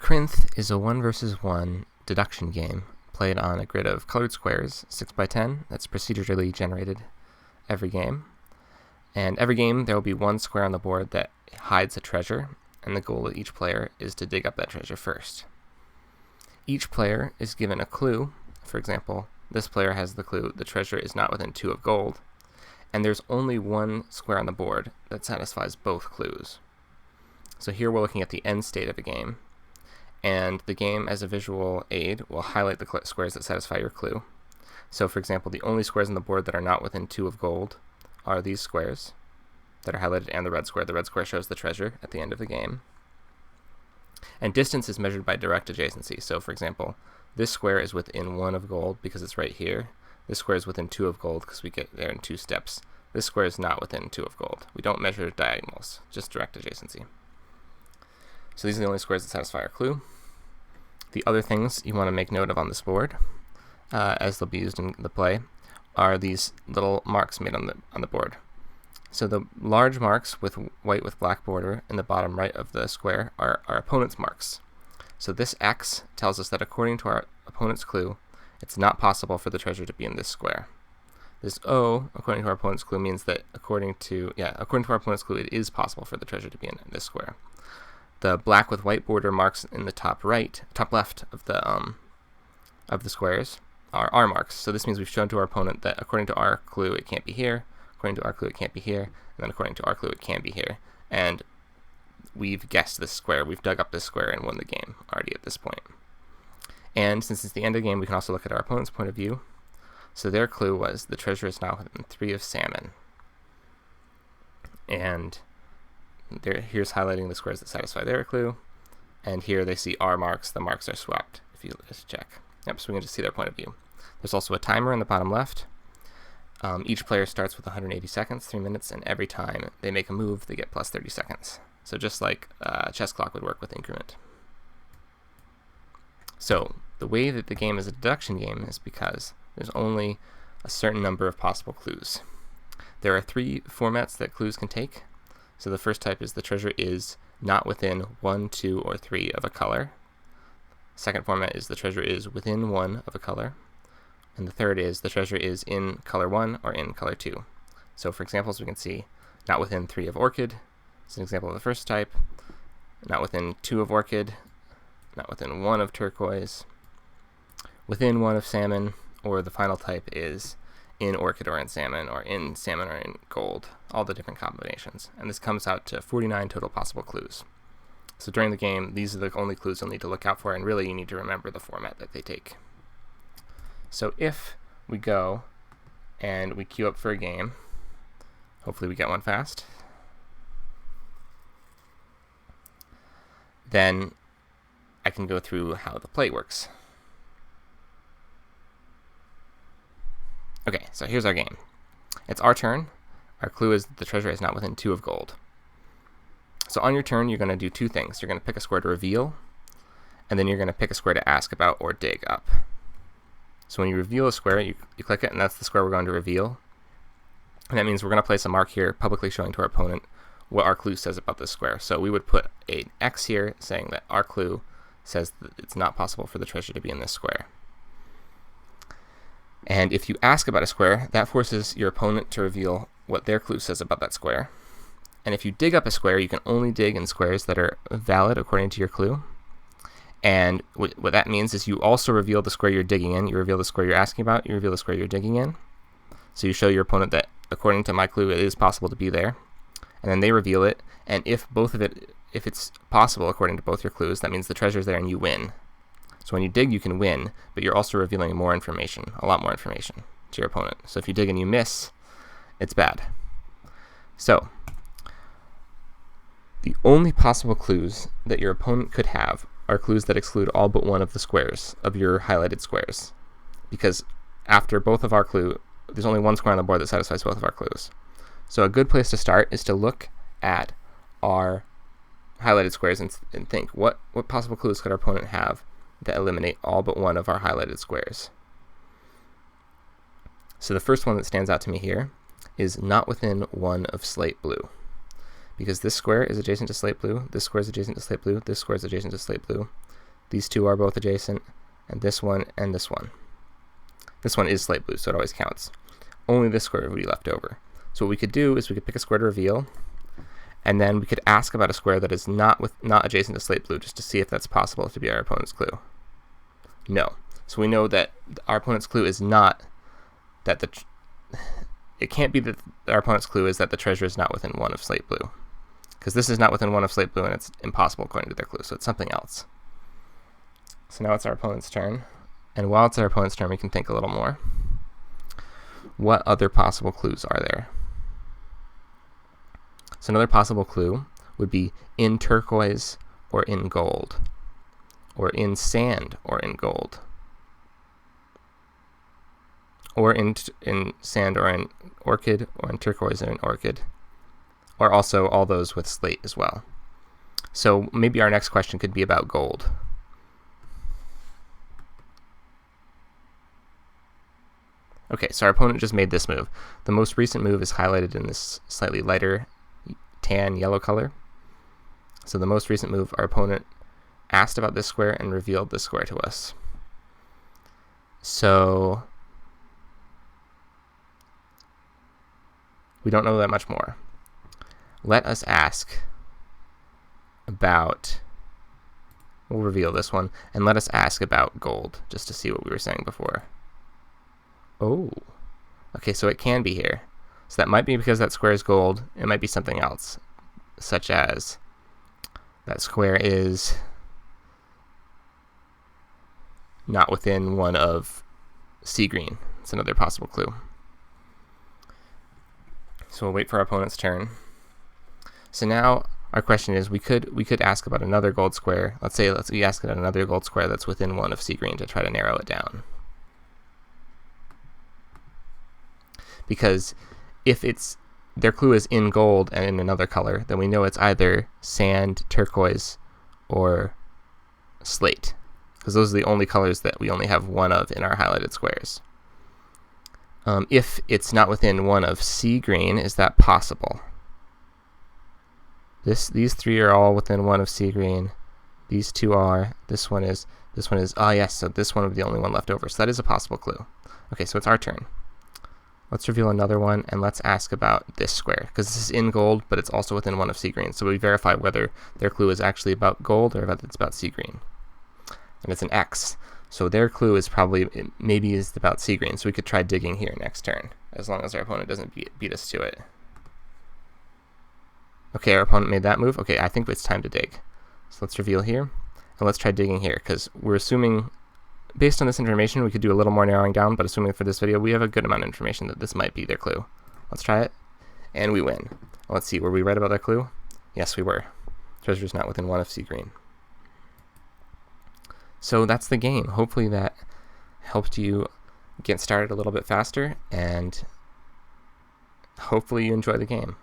Corinth is a 1 versus 1 deduction game played on a grid of colored squares, 6x10, that's procedurally generated every game. And every game there will be one square on the board that hides a treasure, and the goal of each player is to dig up that treasure first. Each player is given a clue. For example, this player has the clue the treasure is not within 2 of gold, and there's only one square on the board that satisfies both clues. So here we're looking at the end state of a game, and the game as a visual aid will highlight the squares that satisfy your clue. So for example, the only squares on the board that are not within 2 of gold are these squares that are highlighted and the red square. The red square shows the treasure at the end of the game. And distance is measured by direct adjacency. So for example, this square is within 1 of gold because it's right here. This square is within 2 of gold because we get there in 2 steps. This square is not within 2 of gold. We don't measure diagonals, just direct adjacency. So these are the only squares that satisfy our clue. The other things you want to make note of on this board, as they'll be used in the play, are these little marks made on the board. So the large marks with white with black border in the bottom right of the square are our opponent's marks. So this X tells us that according to our opponent's clue, it's not possible for the treasure to be in this square. This O, according to our opponent's clue, means that according to our opponent's clue, it is possible for the treasure to be in this square. The black with white border marks in the top left of the squares are our marks. So this means we've shown to our opponent that according to our clue, it can't be here. According to our clue, it can't be here. And then according to our clue, it can be here. And we've guessed this square. We've dug up this square and won the game already at this point. And since it's the end of the game, we can also look at our opponent's point of view. So their clue was the treasure is now within 3 of salmon. And here's highlighting the squares that satisfy their clue. And here they see our marks. The marks are swapped, if you just check. Yep, so we can just see their point of view. There's also a timer in the bottom left. Each player starts with 180 seconds, 3 minutes, and every time they make a move, they get plus 30 seconds. So just like a chess clock would work with increment. So the way that the game is a deduction game is because there's only a certain number of possible clues. There are 3 formats that clues can take. So the first type is the treasure is not within 1, 2, or 3 of a color. Second format is the treasure is within 1 of a color. And the third is the treasure is in color 1 or in color 2. So for examples, we can see not within 3 of orchid. It's an example of the first type. Not within 2 of orchid. Not within 1 of turquoise. Within 1 of salmon. Or the final type is in orchid or in salmon or in gold. All the different combinations. And this comes out to 49 total possible clues. So during the game, these are the only clues you'll need to look out for, and really you need to remember the format that they take. So if we go and we queue up for a game, hopefully we get one fast, then I can go through how the play works. Okay, so here's our game. It's our turn. Our clue is the treasure is not within 2 of gold. So on your turn, you're going to do 2 things. You're going to pick a square to reveal, and then you're going to pick a square to ask about or dig up. So when you reveal a square, you click it, and that's the square we're going to reveal. And that means we're going to place a mark here, publicly showing to our opponent what our clue says about this square. So we would put an X here, saying that our clue says that it's not possible for the treasure to be in this square. And if you ask about a square, that forces your opponent to reveal what their clue says about that square. And if you dig up a square, you can only dig in squares that are valid according to your clue. And what that means is you also reveal the square you're digging in. You reveal the square you're asking about. You reveal the square you're digging in. So you show your opponent that according to my clue, it is possible to be there. And then they reveal it. And if it's possible according to both your clues, that means the treasure's there and you win. So when you dig, you can win, but you're also revealing more information, a lot more information to your opponent. So if you dig and you miss, it's bad. So the only possible clues that your opponent could have are clues that exclude all but one of the squares, of your highlighted squares. Because after both of our clue, there's only one square on the board that satisfies both of our clues. So a good place to start is to look at our highlighted squares and think, what possible clues could our opponent have that eliminate all but one of our highlighted squares? So the first one that stands out to me here is not within 1 of slate blue. because this square is adjacent to slate blue, this square is adjacent to slate blue, this square is adjacent to slate blue. These two are both adjacent, and this one and this one. This one is slate blue, so it always counts. Only this square would be left over. So what we could do is we could pick a square to reveal, and then we could ask about a square that is not adjacent to slate blue, just to see if that's possible to be our opponent's clue. No. So we know that our opponent's clue is not that it can't be that our opponent's clue is that the treasure is not within 1 of slate blue, because this is not within 1 of slate blue, and it's impossible according to their clue, so it's something else. So now it's our opponent's turn, and while it's our opponent's turn, we can think a little more. What other possible clues are there? So another possible clue would be in turquoise or in gold, or in sand or in gold, or in sand or in orchid, or in turquoise or in orchid, or also all those with slate as well. So maybe our next question could be about gold. Okay, so our opponent just made this move. The most recent move is highlighted in this slightly lighter tan yellow color. So the most recent move, our opponent asked about this square and revealed this square to us. So we don't know that much more. Let us ask about, we'll reveal this one, and let us ask about gold, just to see what we were saying before. Oh, okay, so it can be here. So that might be because that square is gold. It might be something else, such as that square is not within 1 of sea green. It's another possible clue. So we'll wait for our opponent's turn. So now our question is, we could ask about another gold square. Let's we ask about another gold square that's within 1 of sea green to try to narrow it down. Because if their clue is in gold and in another color, then we know it's either sand, turquoise, or slate, because those are the only colors that we only have 1 of in our highlighted squares. If it's not within 1 of sea green, is that possible? These 3 are all within 1 of sea green. These 2 are. This one is. Ah, yes. So this one would be the only one left over. So that is a possible clue. Okay, so it's our turn. Let's reveal another one, and let's ask about this square, because this is in gold, but it's also within 1 of sea green. So we verify whether their clue is actually about gold or whether it's about sea green. And it's an X. So their clue is maybe is about sea green. So we could try digging here next turn, as long as our opponent doesn't beat us to it. Okay, our opponent made that move. Okay, I think it's time to dig. So let's reveal here, and let's try digging here, because we're assuming, based on this information, we could do a little more narrowing down, but assuming for this video, we have a good amount of information that this might be their clue. Let's try it, and we win. Let's see, were we right about that clue? Yes, we were. Treasure's not within 1 of sea green. So that's the game. Hopefully that helped you get started a little bit faster, and hopefully you enjoy the game.